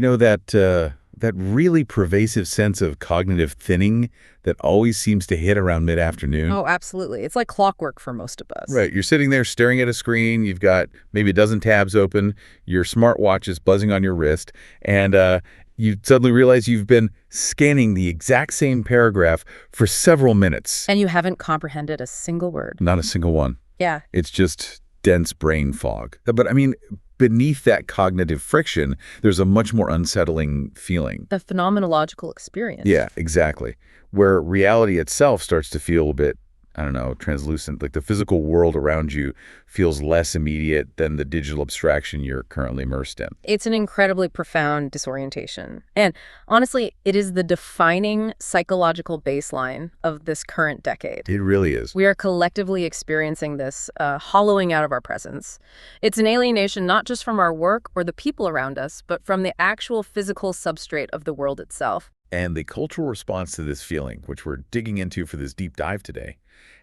that really pervasive sense of cognitive thinning that always seems to hit around mid-afternoon? Oh, absolutely. It's like clockwork for most of us. Right. You're sitting there staring at a screen. You've got maybe a dozen tabs open. Your smartwatch is buzzing on your wrist. And you suddenly realize you've been scanning the exact same paragraph for several minutes. And you haven't comprehended a single word. Not a single one. Yeah. It's just dense brain fog. But I mean, beneath that cognitive friction, there's a much more unsettling feeling. The phenomenological experience. Yeah, exactly. Where reality itself starts to feel a bit, I don't know, translucent. Like the physical world around you feels less immediate than the digital abstraction you're currently immersed in. It's an incredibly profound disorientation. And honestly, it is the defining psychological baseline of this current decade. It really is. We are collectively experiencing this hollowing out of our presence. It's an alienation not just from our work or the people around us, but from the actual physical substrate of the world itself. And the cultural response to this feeling, which we're digging into for this deep dive today,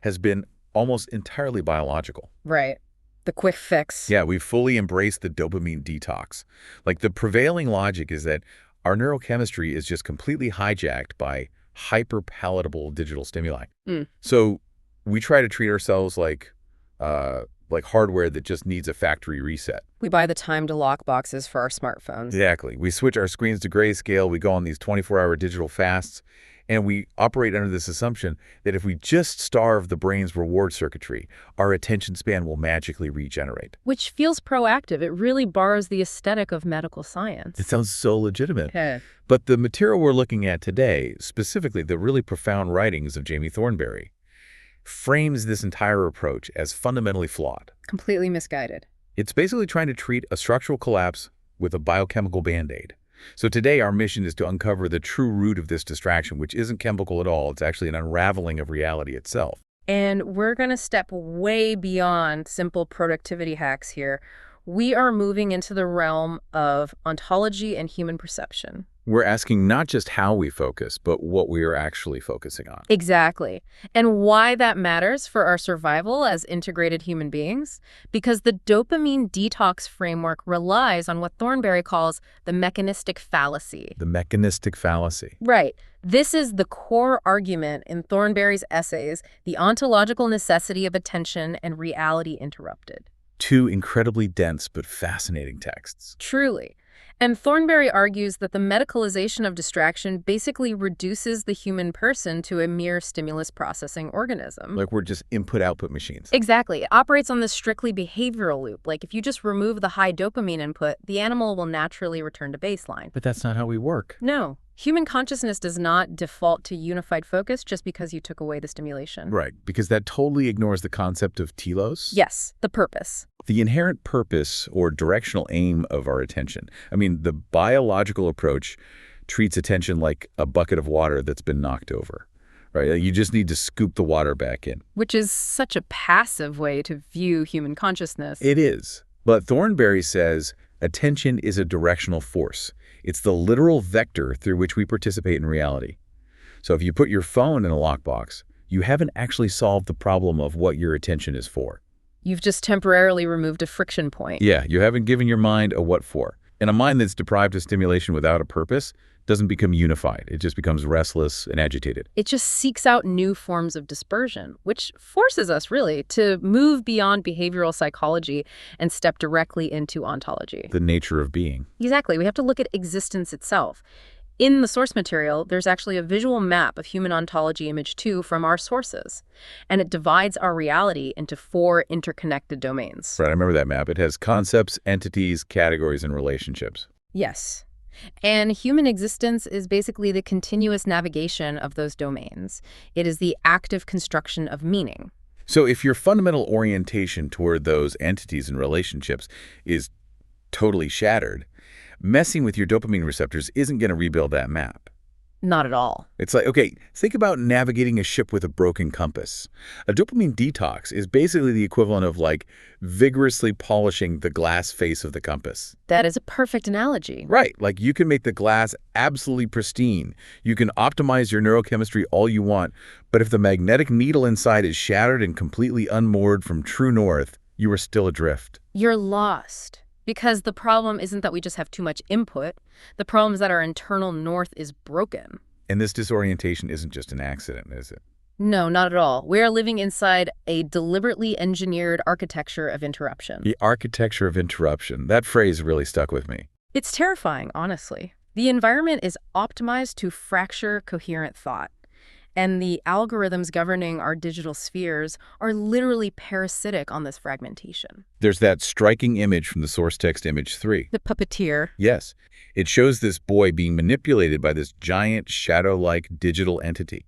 has been almost entirely biological. Right. The quick fix. Yeah, we've fully embraced the dopamine detox. Like the prevailing logic is that our neurochemistry is just completely hijacked by hyper-palatable digital stimuli. So we try to treat ourselves like hardware that just needs a factory reset. We buy the time-to-lock boxes for our smartphones. Exactly. We switch our screens to grayscale, we go on these 24-hour digital fasts, and we operate under this assumption that if we just starve the brain's reward circuitry, our attention span will magically regenerate. Which feels proactive. It really borrows the aesthetic of medical science. It sounds so legitimate. Okay. But the material we're looking at today, specifically the really profound writings of Jamie Thornberry, frames this entire approach as fundamentally flawed. Completely misguided. It's basically trying to treat a structural collapse with a biochemical band-aid. So today our mission is to uncover the true root of this distraction, which isn't chemical at all. It's actually an unraveling of reality itself. And we're going to step way beyond simple productivity hacks here. We are moving into the realm of ontology and human perception. We're asking not just how we focus, but what we are actually focusing on. Exactly. And why that matters for our survival as integrated human beings? Because the dopamine detox framework relies on what Thornberry calls the mechanistic fallacy. The mechanistic fallacy. Right. This is the core argument in Thornberry's essays, The Ontological Necessity of Attention and Reality Interrupted. Two incredibly dense but fascinating texts. Truly. And Thornberry argues that the medicalization of distraction basically reduces the human person to a mere stimulus processing organism. Like we're just input-output machines. Exactly. It operates on this strictly behavioral loop. Like if you just remove the high dopamine input, the animal will naturally return to baseline. But that's not how we work. No. Human consciousness does not default to unified focus just because you took away the stimulation. Right, because that totally ignores the concept of telos. Yes, the purpose. The inherent purpose or directional aim of our attention. I mean, the biological approach treats attention like a bucket of water that's been knocked over, right? You just need to scoop the water back in. Which is such a passive way to view human consciousness. It is. But Thornberry says attention is a directional force. It's the literal vector through which we participate in reality. So if you put your phone in a lockbox, you haven't actually solved the problem of what your attention is for. You've just temporarily removed a friction point. Yeah, you haven't given your mind a what for. And a mind that's deprived of stimulation without a purpose doesn't become unified. It just becomes restless and agitated. It just seeks out new forms of dispersion, which forces us, really, to move beyond behavioral psychology and step directly into ontology. The nature of being. Exactly. We have to look at existence itself. In the source material, there's actually a visual map of human ontology image 2 from our sources, and it divides our reality into 4 interconnected domains. Right, I remember that map. It has concepts, entities, categories, and relationships. Yes. And human existence is basically the continuous navigation of those domains. It is the active construction of meaning. So if your fundamental orientation toward those entities and relationships is totally shattered, messing with your dopamine receptors isn't going to rebuild that map. Not at all. It's like, okay, think about navigating a ship with a broken compass. A dopamine detox is basically the equivalent of like vigorously polishing the glass face of the compass. That is a perfect analogy. Right. Like you can make the glass absolutely pristine. You can optimize your neurochemistry all you want. But if the magnetic needle inside is shattered and completely unmoored from true north, you are still adrift. You're lost. Because the problem isn't that we just have too much input. The problem is that our internal north is broken. And this disorientation isn't just an accident, is it? No, not at all. We are living inside a deliberately engineered architecture of interruption. The architecture of interruption. That phrase really stuck with me. It's terrifying, honestly. The environment is optimized to fracture coherent thought. And the algorithms governing our digital spheres are literally parasitic on this fragmentation. There's that striking image from the source text image 3. The puppeteer. Yes. It shows this boy being manipulated by this giant shadow-like digital entity.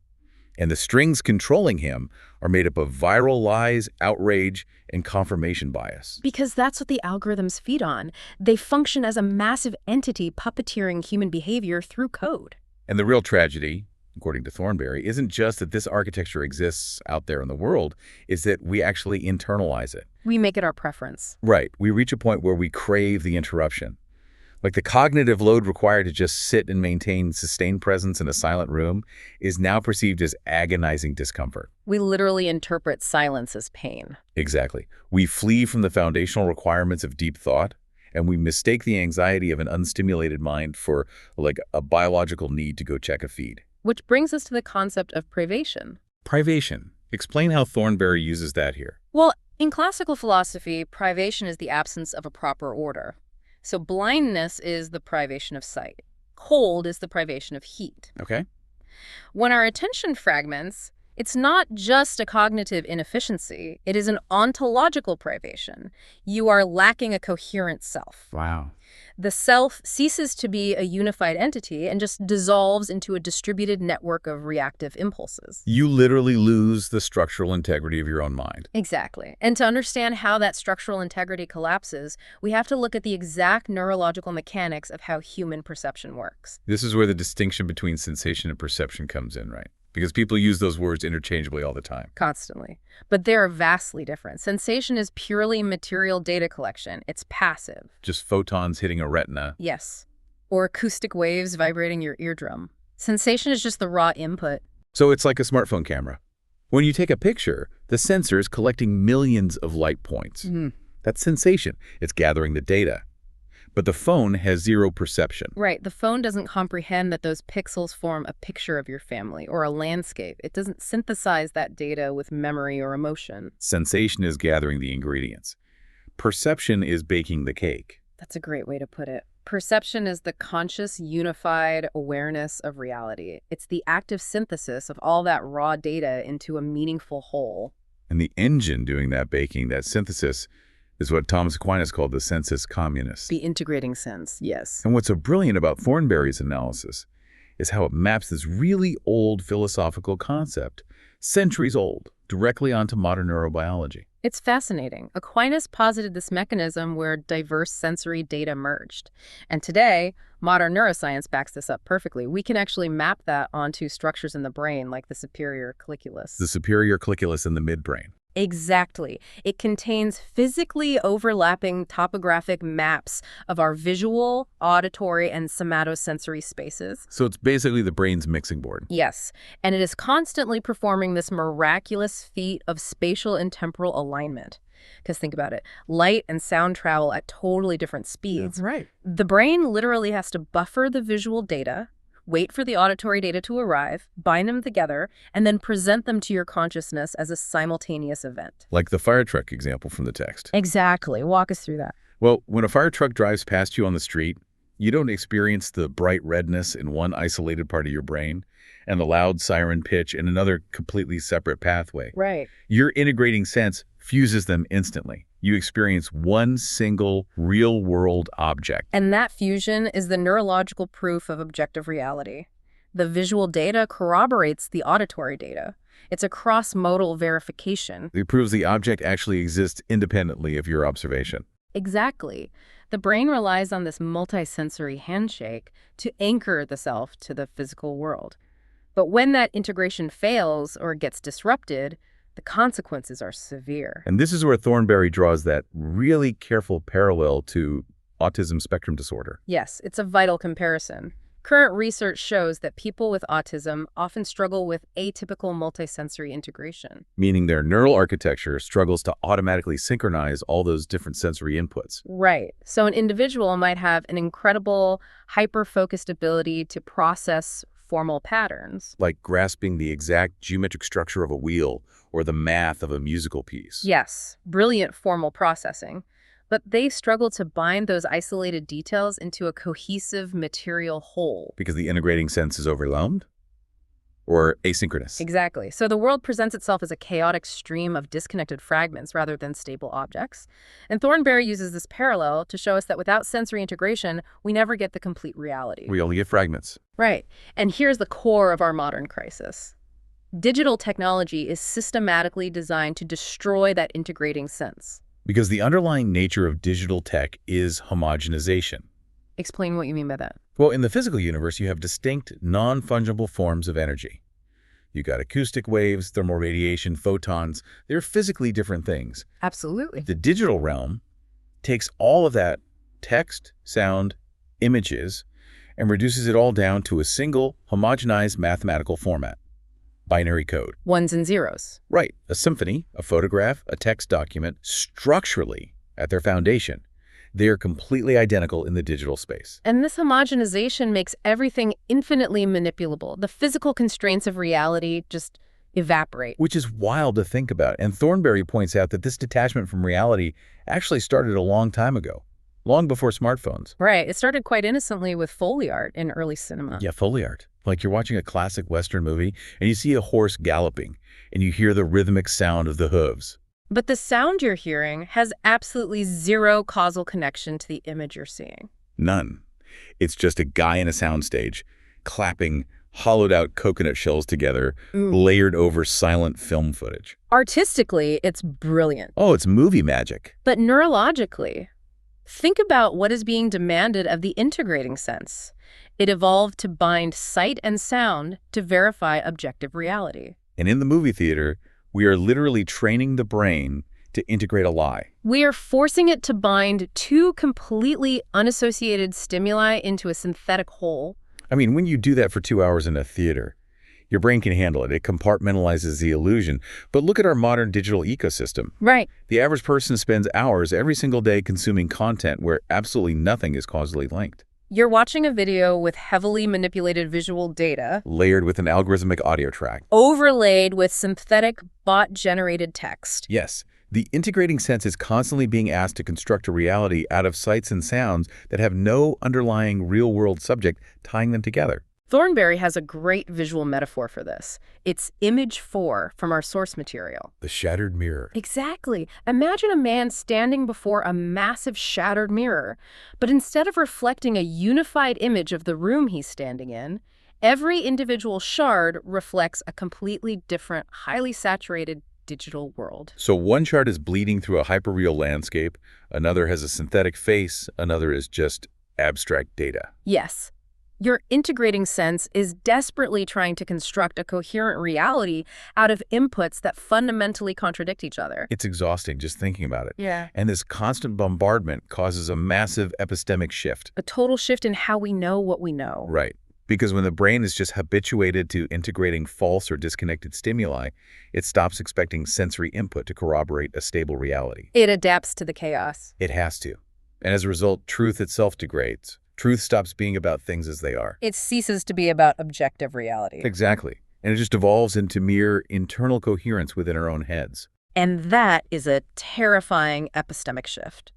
And the strings controlling him are made up of viral lies, outrage, and confirmation bias. Because that's what the algorithms feed on. They function as a massive entity puppeteering human behavior through code. And the real tragedy, according to Thornberry, isn't just that this architecture exists out there in the world, it's that we actually internalize it. We make it our preference. Right. We reach a point where we crave the interruption. Like the cognitive load required to just sit and maintain sustained presence in a silent room is now perceived as agonizing discomfort. We literally interpret silence as pain. Exactly. We flee from the foundational requirements of deep thought, and we mistake the anxiety of an unstimulated mind for like a biological need to go check a feed. Which brings us to the concept of privation. Privation. Explain how Thornberry uses that here. Well, in classical philosophy, privation is the absence of a proper order. So blindness is the privation of sight. Cold is the privation of heat. Okay. When our attention fragments, it's not just a cognitive inefficiency, it is an ontological privation. You are lacking a coherent self. Wow. The self ceases to be a unified entity and just dissolves into a distributed network of reactive impulses. You literally lose the structural integrity of your own mind. Exactly. And to understand how that structural integrity collapses, we have to look at the exact neurological mechanics of how human perception works. This is where the distinction between sensation and perception comes in, right? Because people use those words interchangeably all the time. Constantly. But they are vastly different. Sensation is purely material data collection. It's passive. Just photons hitting a retina. Yes. Or acoustic waves vibrating your eardrum. Sensation is just the raw input. So it's like a smartphone camera. When you take a picture, the sensor is collecting millions of light points. That's sensation. It's gathering the data. But the phone has zero perception. Right. The phone doesn't comprehend that those pixels form a picture of your family or a landscape. It doesn't synthesize that data with memory or emotion. Sensation is gathering the ingredients. Perception is baking the cake. That's a great way to put it. Perception is the conscious, unified awareness of reality. It's the active synthesis of all that raw data into a meaningful whole. And the engine doing that baking, that synthesis, is what Thomas Aquinas called the sensus communis. The integrating sense, yes. And what's so brilliant about Thornberry's analysis is how it maps this really old philosophical concept, centuries old, directly onto modern neurobiology. It's fascinating. Aquinas posited this mechanism where diverse sensory data merged. And today, modern neuroscience backs this up perfectly. We can actually map that onto structures in the brain like the superior colliculus. The superior colliculus in the midbrain. Exactly. It contains physically overlapping topographic maps of our visual, auditory, and somatosensory spaces. So it's basically the brain's mixing board. Yes, and it is constantly performing this miraculous feat of spatial and temporal alignment. Because think about it, light and sound travel at totally different speeds. That's right. The brain literally has to buffer the visual data, wait for the auditory data to arrive, bind them together, and then present them to your consciousness as a simultaneous event. Like the fire truck example from the text. Exactly. Walk us through that. Well, when a fire truck drives past you on the street, you don't experience the bright redness in one isolated part of your brain and the loud siren pitch in another completely separate pathway. Right. Your integrating sense fuses them instantly. You experience one single real-world object. And that fusion is the neurological proof of objective reality. The visual data corroborates the auditory data. It's a cross-modal verification. It proves the object actually exists independently of your observation. Exactly. The brain relies on this multisensory handshake to anchor the self to the physical world. But when that integration fails or gets disrupted, the consequences are severe. And this is where Thornberry draws that really careful parallel to autism spectrum disorder. Yes, it's a vital comparison. Current research shows that people with autism often struggle with atypical multisensory integration. Meaning their neural architecture struggles to automatically synchronize all those different sensory inputs. Right. So an individual might have an incredible hyper-focused ability to process formal patterns. Like grasping the exact geometric structure of a wheel or the math of a musical piece. Yes, brilliant formal processing. But they struggle to bind those isolated details into a cohesive material whole. Because the integrating sense is overwhelmed? Or asynchronous? Exactly. So the world presents itself as a chaotic stream of disconnected fragments rather than stable objects. And Thornberry uses this parallel to show us that without sensory integration, we never get the complete reality. We only get fragments. Right. And here's the core of our modern crisis. Digital technology is systematically designed to destroy that integrating sense. Because the underlying nature of digital tech is homogenization. Explain what you mean by that. Well, in the physical universe, you have distinct, non-fungible forms of energy. You got acoustic waves, thermal radiation, photons. They're physically different things. Absolutely. The digital realm takes all of that text, sound, images, and reduces it all down to a single, homogenized mathematical format. Binary code. Ones and zeros. Right. A symphony, a photograph, a text document, structurally, at their foundation, they are completely identical in the digital space. And this homogenization makes everything infinitely manipulable. The physical constraints of reality just evaporate. Which is wild to think about. And Thornberry points out that this detachment from reality actually started a long time ago, long before smartphones. Right. It started quite innocently with Foley art in early cinema. Yeah, Foley art. Like you're watching a classic Western movie and you see a horse galloping and you hear the rhythmic sound of the hooves. But the sound you're hearing has absolutely zero causal connection to the image you're seeing. None. It's just a guy in a soundstage clapping hollowed out coconut shells together, layered over silent film footage. Artistically, it's brilliant. Oh, it's movie magic. But neurologically, think about what is being demanded of the integrating sense. It evolved to bind sight and sound to verify objective reality. And in the movie theater, we are literally training the brain to integrate a lie. We are forcing it to bind two completely unassociated stimuli into a synthetic whole. I mean, when you do that for 2 hours in a theater, your brain can handle it. It compartmentalizes the illusion. But look at our modern digital ecosystem. Right. The average person spends hours every single day consuming content where absolutely nothing is causally linked. You're watching a video with heavily manipulated visual data, Layered with an algorithmic audio track. overlaid with synthetic bot-generated text. Yes, the integrating sense is constantly being asked to construct a reality out of sights and sounds that have no underlying real-world subject tying them together. Thornberry has a great visual metaphor for this. It's image 4 from our source material. The shattered mirror. Exactly. Imagine a man standing before a massive shattered mirror, but instead of reflecting a unified image of the room he's standing in, every individual shard reflects a completely different, highly saturated digital world. So one chart is bleeding through a hyperreal landscape, another has a synthetic face, another is just abstract data. Yes. Your integrating sense is desperately trying to construct a coherent reality out of inputs that fundamentally contradict each other. It's exhausting just thinking about it. Yeah. And this constant bombardment causes a massive epistemic shift. A total shift in how we know what we know. Right. Because when the brain is just habituated to integrating false or disconnected stimuli, it stops expecting sensory input to corroborate a stable reality. It adapts to the chaos. It has to. And as a result, truth itself degrades. Truth stops being about things as they are. It ceases to be about objective reality. Exactly. And it just evolves into mere internal coherence within our own heads. And that is a terrifying epistemic shift.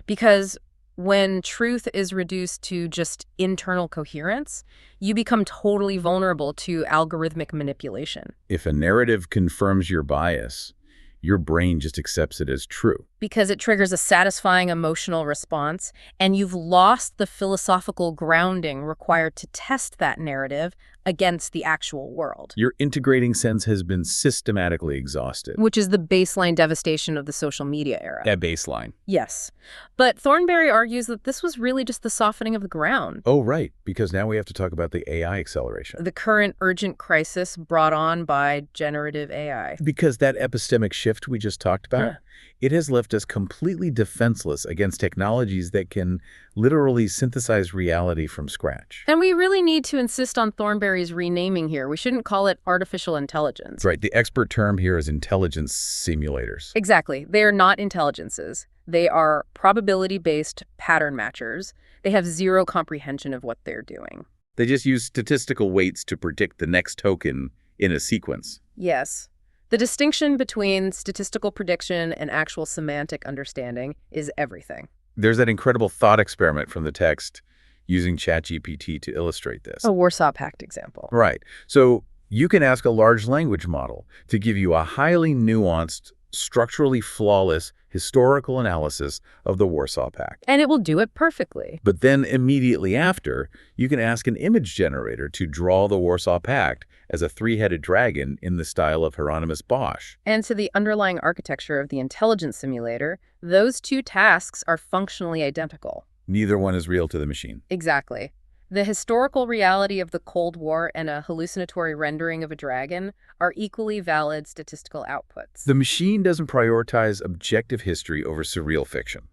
Because when truth is reduced to just internal coherence, you become totally vulnerable to algorithmic manipulation. If a narrative confirms your bias, your brain just accepts it as true. Because it triggers a satisfying emotional response, and you've lost the philosophical grounding required to test that narrative against the actual world. Your integrating sense has been systematically exhausted. Which is the baseline devastation of the social media era. That baseline. Yes. But Thornberry argues that this was really just the softening of the ground. Oh, right. Because now we have to talk about the AI acceleration. The current urgent crisis brought on by generative AI. Because that epistemic shift we just talked about, it has left us completely defenseless against technologies that can literally synthesize reality from scratch. And we really need to insist on Thornberry's renaming here. We shouldn't call it artificial intelligence. Right. The expert term here is intelligence simulators. Exactly. They are not intelligences. They are probability-based pattern matchers. They have zero comprehension of what they're doing. They just use statistical weights to predict the next token in a sequence. Yes. The distinction between statistical prediction and actual semantic understanding is everything. There's that incredible thought experiment from the text using ChatGPT to illustrate this. A Warsaw Pact example. Right. So you can ask a large language model to give you a highly nuanced, structurally flawless historical analysis of the Warsaw Pact. And it will do it perfectly. But then immediately after, you can ask an image generator to draw the Warsaw Pact as a three-headed dragon in the style of Hieronymus Bosch. And to the underlying architecture of the intelligence simulator, those two tasks are functionally identical. Neither one is real to the machine. Exactly. The historical reality of the Cold War and a hallucinatory rendering of a dragon are equally valid statistical outputs. The machine doesn't prioritize objective history over surreal fiction.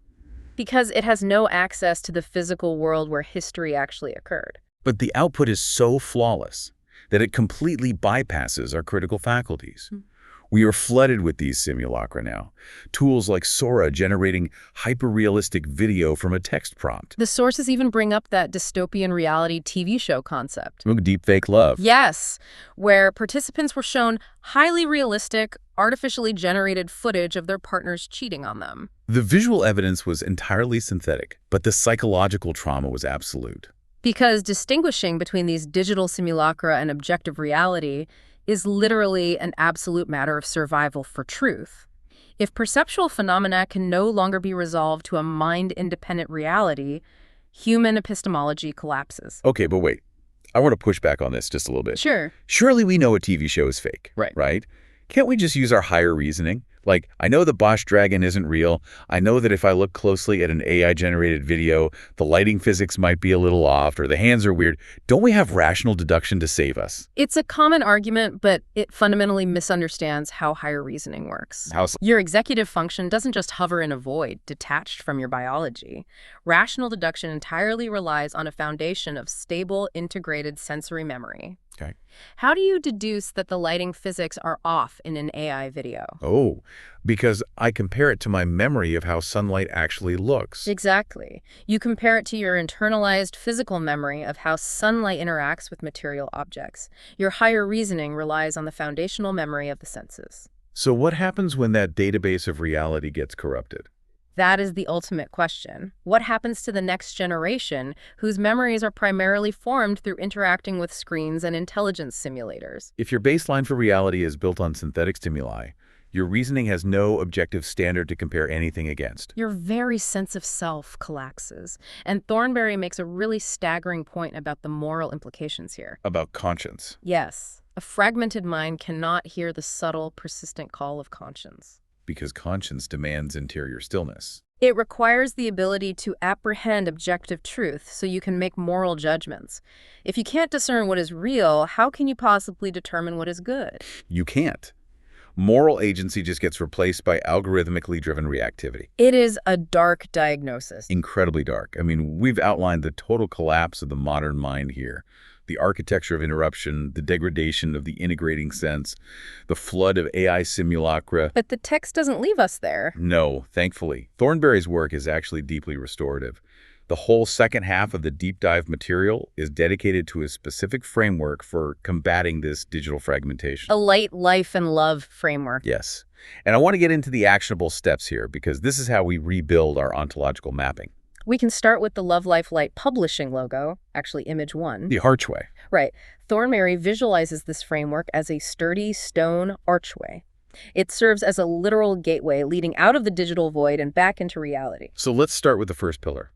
Because it has no access to the physical world where history actually occurred. But the output is so flawless that it completely bypasses our critical faculties. We are flooded with these simulacra now. Tools like Sora generating hyper-realistic video from a text prompt. The sources even bring up that dystopian reality TV show concept. Deepfake love. Yes, where participants were shown highly realistic, artificially generated footage of their partners cheating on them. The visual evidence was entirely synthetic, but the psychological trauma was absolute. Because distinguishing between these digital simulacra and objective reality is literally an absolute matter of survival for truth. If perceptual phenomena can no longer be resolved to a mind-independent reality, human epistemology collapses. Okay, but wait. I want to push back on this just a little bit. Sure. Surely we know a TV show is fake. Right? Can't we just use our higher reasoning? Like, I know the Bosch dragon isn't real. I know that if I look closely at an AI-generated video, the lighting physics might be a little off or the hands are weird. Don't we have rational deduction to save us? It's a common argument, but it fundamentally misunderstands how higher reasoning works. How so? Your executive function doesn't just hover in a void, detached from your biology. Rational deduction entirely relies on a foundation of stable, integrated sensory memory. Okay. How do you deduce that the lighting physics are off in an AI video? Oh, because I compare it to my memory of how sunlight actually looks. Exactly. You compare it to your internalized physical memory of how sunlight interacts with material objects. Your higher reasoning relies on the foundational memory of the senses. So what happens when that database of reality gets corrupted? That is the ultimate question. What happens to the next generation whose memories are primarily formed through interacting with screens and intelligence simulators? If your baseline for reality is built on synthetic stimuli, your reasoning has no objective standard to compare anything against. Your very sense of self collapses. And Thornberry makes a really staggering point about the moral implications here. About conscience. Yes. A fragmented mind cannot hear the subtle, persistent call of conscience. Because conscience demands interior stillness. It requires the ability to apprehend objective truth so you can make moral judgments. If you can't discern what is real, how can you possibly determine what is good? You can't. Moral agency just gets replaced by algorithmically driven reactivity. It is a dark diagnosis. Incredibly dark. I mean, we've outlined the total collapse of the modern mind here. The architecture of interruption, the degradation of the integrating sense, the flood of AI simulacra. But the text doesn't leave us there. No, thankfully. Thornberry's work is actually deeply restorative. The whole second half of the deep dive material is dedicated to a specific framework for combating this digital fragmentation. A light, life, and love framework. Yes. And I want to get into the actionable steps here because this is how we rebuild our ontological mapping. We can start with the Love Life Light publishing logo, actually image 1. The archway. Right. Thornberry visualizes this framework as a sturdy stone archway. It serves as a literal gateway leading out of the digital void and back into reality. So let's start with the first pillar.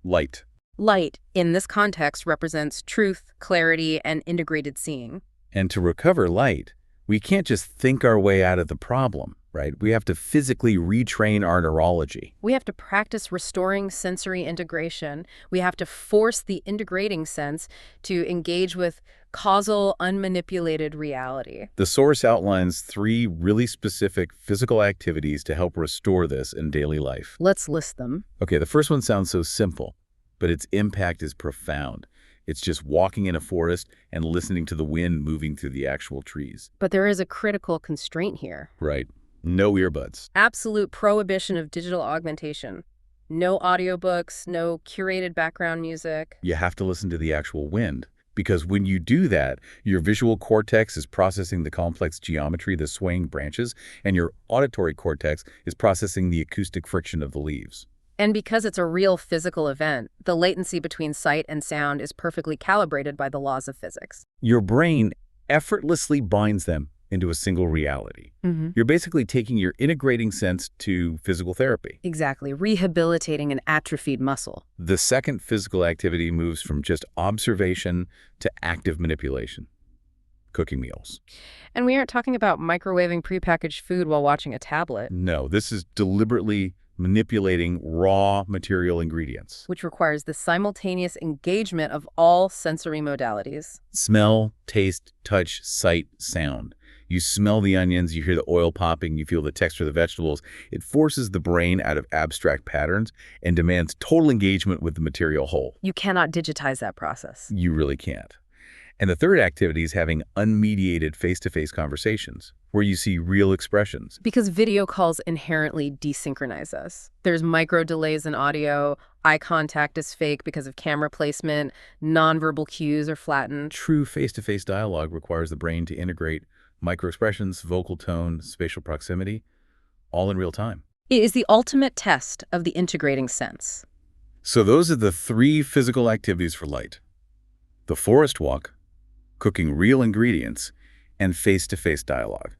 Light. Light, in this context, represents truth, clarity, and integrated seeing. And to recover light, we can't just think our way out of the problem. right? We have to physically retrain our neurology. We have to practice restoring sensory integration. We have to force the integrating sense to engage with causal, unmanipulated reality. The source outlines 3 really specific physical activities to help restore this in daily life. Let's list them. Okay, the first one sounds so simple, but its impact is profound. It's just walking in a forest and listening to the wind moving through the actual trees. But there is a critical constraint here. Right. No earbuds. Absolute prohibition of digital augmentation. No audiobooks, no curated background music. You have to listen to the actual wind. Because when you do that, your visual cortex is processing the complex geometry, the swaying branches, and your auditory cortex is processing the acoustic friction of the leaves. And because it's a real physical event, the latency between sight and sound is perfectly calibrated by the laws of physics. Your brain effortlessly binds them into a single reality. You're basically taking your integrating sense to physical therapy. Exactly, rehabilitating an atrophied muscle. The second physical activity moves from just observation to active manipulation. Cooking meals. And we aren't talking about microwaving prepackaged food while watching a tablet. No, this is deliberately manipulating raw material ingredients. Which requires the simultaneous engagement of all sensory modalities. Smell, taste, touch, sight, sound. You smell the onions, you hear the oil popping, you feel the texture of the vegetables. It forces the brain out of abstract patterns and demands total engagement with the material whole. You cannot digitize that process. You really can't. And the third activity is having unmediated face-to-face conversations where you see real expressions. Because video calls inherently desynchronize us. There's micro delays in audio, eye contact is fake because of camera placement, nonverbal cues are flattened. True face-to-face dialogue requires the brain to integrate microexpressions, vocal tone, spatial proximity, all in real time. It is the ultimate test of the integrating sense. So those are the 3 physical activities for light. The forest walk, cooking real ingredients, and face-to-face dialogue.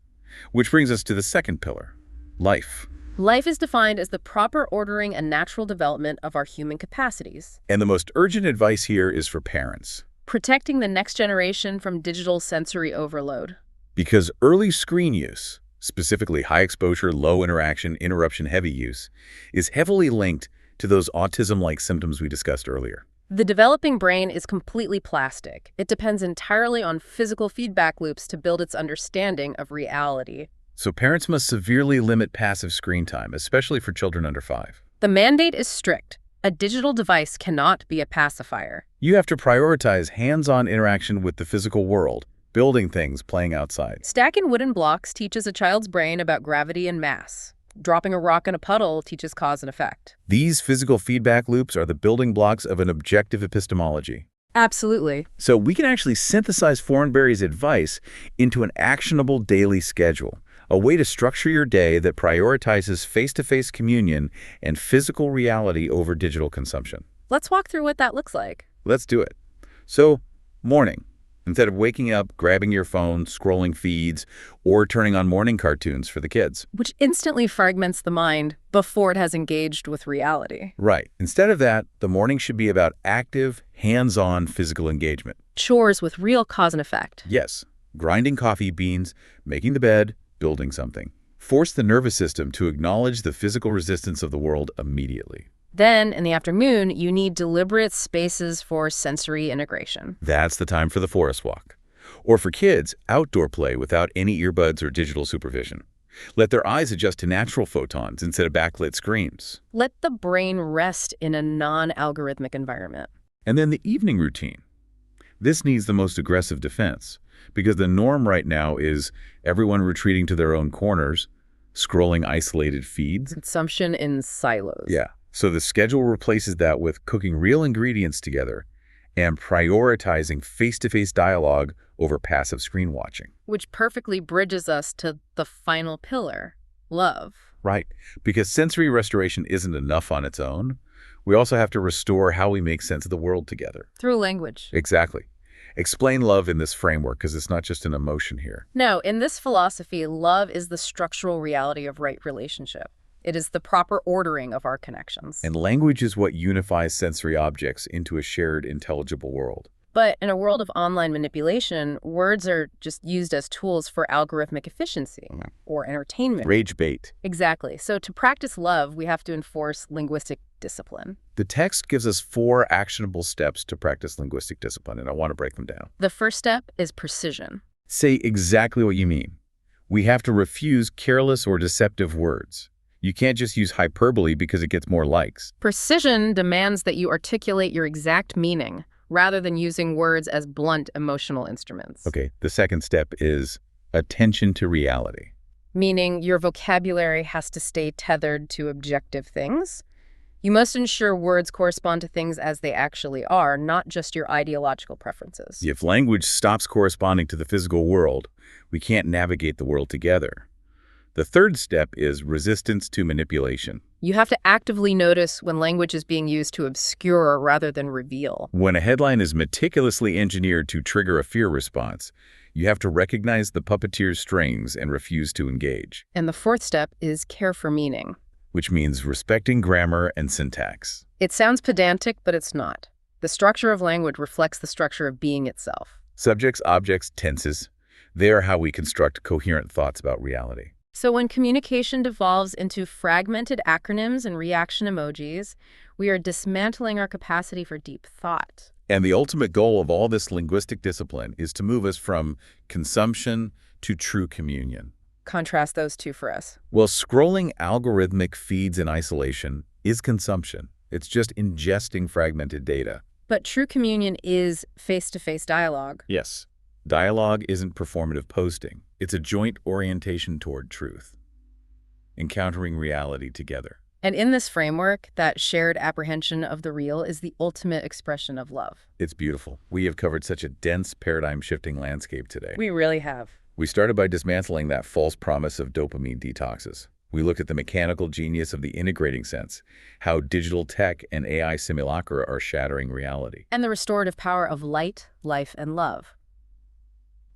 Which brings us to the second pillar, life. Life is defined as the proper ordering and natural development of our human capacities. And the most urgent advice here is for parents. Protecting the next generation from digital sensory overload. Because early screen use, specifically high exposure, low interaction, interruption heavy use, is heavily linked to those autism-like symptoms we discussed earlier. The developing brain is completely plastic. It depends entirely on physical feedback loops to build its understanding of reality. So parents must severely limit passive screen time, especially for children under 5. The mandate is strict. A digital device cannot be a pacifier. You have to prioritize hands-on interaction with the physical world, building things, playing outside. Stacking wooden blocks teaches a child's brain about gravity and mass. Dropping a rock in a puddle teaches cause and effect. These physical feedback loops are the building blocks of an objective epistemology. Absolutely. So we can actually synthesize Thornberry's advice into an actionable daily schedule, a way to structure your day that prioritizes face-to-face communion and physical reality over digital consumption. Let's walk through what that looks like. Let's do it. So, morning. Instead of waking up, grabbing your phone, scrolling feeds, or turning on morning cartoons for the kids. Which instantly fragments the mind before it has engaged with reality. Right. Instead of that, the morning should be about active, hands-on physical engagement. Chores with real cause and effect. Yes. Grinding coffee beans, making the bed, building something. Force the nervous system to acknowledge the physical resistance of the world immediately. Then, in the afternoon, you need deliberate spaces for sensory integration. That's the time for the forest walk. Or for kids, outdoor play without any earbuds or digital supervision. Let their eyes adjust to natural photons instead of backlit screens. Let the brain rest in a non-algorithmic environment. And then the evening routine. This needs the most aggressive defense, because the norm right now is everyone retreating to their own corners, scrolling isolated feeds. Consumption in silos. Yeah. So the schedule replaces that with cooking real ingredients together and prioritizing face-to-face dialogue over passive screen watching. Which perfectly bridges us to the final pillar, love. Right. Because sensory restoration isn't enough on its own. We also have to restore how we make sense of the world together. Through language. Exactly. Explain love in this framework, because it's not just an emotion here. No, in this philosophy, love is the structural reality of right relationship. It is the proper ordering of our connections. And language is what unifies sensory objects into a shared intelligible world. But in a world of online manipulation, words are just used as tools for algorithmic efficiency or entertainment. Rage bait. Exactly. So to practice love, we have to enforce linguistic discipline. The text gives us 4 actionable steps to practice linguistic discipline, and I want to break them down. The first step is precision. Say exactly what you mean. We have to refuse careless or deceptive words. You can't just use hyperbole because it gets more likes. Precision demands that you articulate your exact meaning, rather than using words as blunt emotional instruments. Okay, the second step is attention to reality. Meaning your vocabulary has to stay tethered to objective things. You must ensure words correspond to things as they actually are, not just your ideological preferences. If language stops corresponding to the physical world, we can't navigate the world together. The third step is resistance to manipulation. You have to actively notice when language is being used to obscure rather than reveal. When a headline is meticulously engineered to trigger a fear response, you have to recognize the puppeteer's strings and refuse to engage. And the fourth step is care for meaning. Which means respecting grammar and syntax. It sounds pedantic, but it's not. The structure of language reflects the structure of being itself. Subjects, objects, tenses, they are how we construct coherent thoughts about reality. So when communication devolves into fragmented acronyms and reaction emojis, we are dismantling our capacity for deep thought. And the ultimate goal of all this linguistic discipline is to move us from consumption to true communion. Contrast those two for us. Well, scrolling algorithmic feeds in isolation is consumption. It's just ingesting fragmented data. But true communion is face-to-face dialogue. Yes. Dialogue isn't performative posting. It's a joint orientation toward truth, encountering reality together. And in this framework, that shared apprehension of the real is the ultimate expression of love. It's beautiful. We have covered such a dense, paradigm-shifting landscape today. We really have. We started by dismantling that false promise of dopamine detoxes. We looked at the mechanical genius of the integrating sense, how digital tech and AI simulacra are shattering reality. And the restorative power of light, life, and love.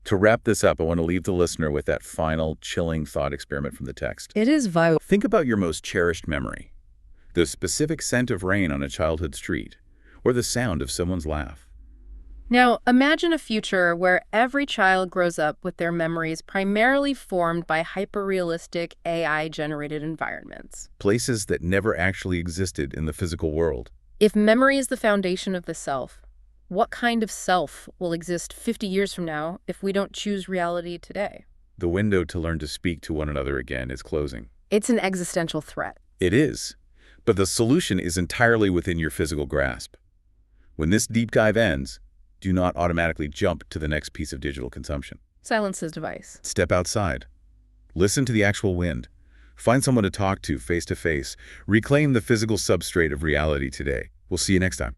To wrap this up, I want to leave the listener with that final, chilling thought experiment from the text. It is vital. Think about your most cherished memory, the specific scent of rain on a childhood street, or the sound of someone's laugh. Now, imagine a future where every child grows up with their memories primarily formed by hyper-realistic AI-generated environments. Places that never actually existed in the physical world. If memory is the foundation of the self, what kind of self will exist 50 years from now if we don't choose reality today? The window to learn to speak to one another again is closing. It's an existential threat. It is, but the solution is entirely within your physical grasp. When this deep dive ends, do not automatically jump to the next piece of digital consumption. Silence this device. Step outside. Listen to the actual wind. Find someone to talk to face. Reclaim the physical substrate of reality today. We'll see you next time.